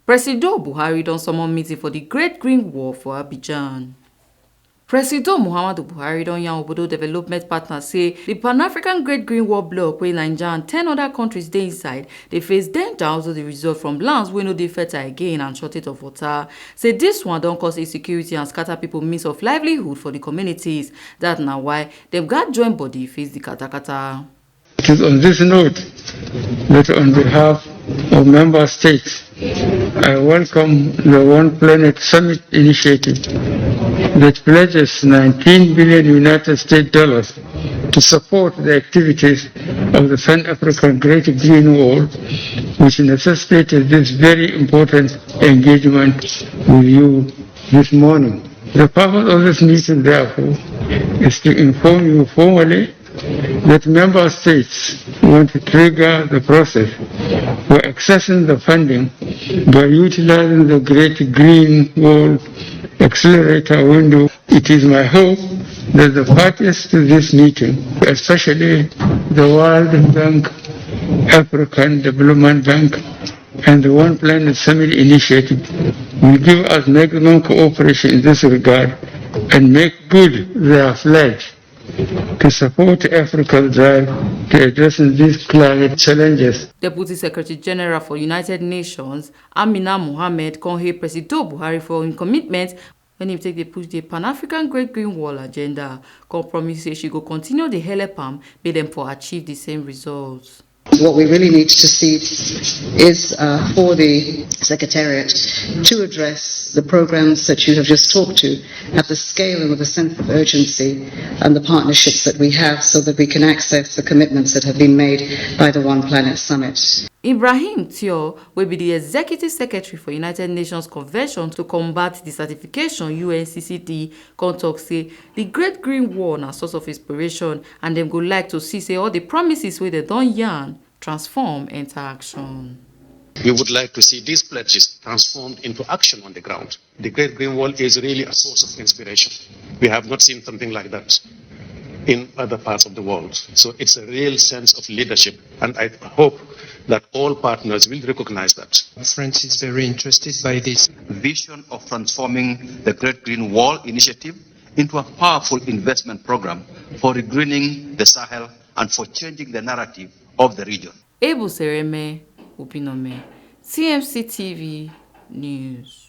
Presido Buhari don summon meeting for the Great Green Wall for Abidjan. Presido Muhammadu Buhari don yarn obodo development partners say the Pan-African Great Green Wall block wey Nigeria and 10 other countries dey inside dey face danger as the result from lands wey no dey fertile again and shortage of water. Say this one don cause insecurity and scatter people means of livelihood for the communities. That na why dem gat join body face the katakata. It is on this note that on behalf of member states, I welcome the One Planet Summit initiative that pledges 19 billion United States dollars to support the activities of the Pan-African Great Green Wall, which necessitated this very important engagement with you this morning. The purpose of this meeting, therefore, is to inform you formally that member states want to trigger the process for accessing the funding by utilizing the Great Green Wall accelerator window. It is my hope that the parties to this meeting, especially the World Bank, African Development Bank, and the One Planet Summit initiative, will give us maximum cooperation in this regard and make good their pledge to support Africa's drive to addressing these climate challenges. Deputy Secretary General for United Nations, Amina Mohammed, con hail Presido Buhari for him commitment when he take the push the Pan-African Great Green Wall agenda. Con promise say she go continue the help am make them for achieve the same results. What we really need to see is for the Secretariat to address the programs that you have just talked to at the scale and with a sense of urgency and the partnerships that we have so that we can access the commitments that have been made by the One Planet Summit. Ibrahim Tio will be the Executive Secretary for United Nations Convention to combat desertification UNCCD con talk say the Great Green Wall na source of inspiration and them go like to see say all the promises wey they don yarn transform into action. We would like to see these pledges transformed into action on the ground. The Great Green Wall is really a source of inspiration. We have not seen something like that in other parts of the world. So it's a real sense of leadership, and I hope that all partners will recognize that. France is very interested by this vision of transforming the Great Green Wall initiative into a powerful investment program for regreening the Sahel and for changing the narrative of the region. Ebu Sereme, Upinome, TMC TV News.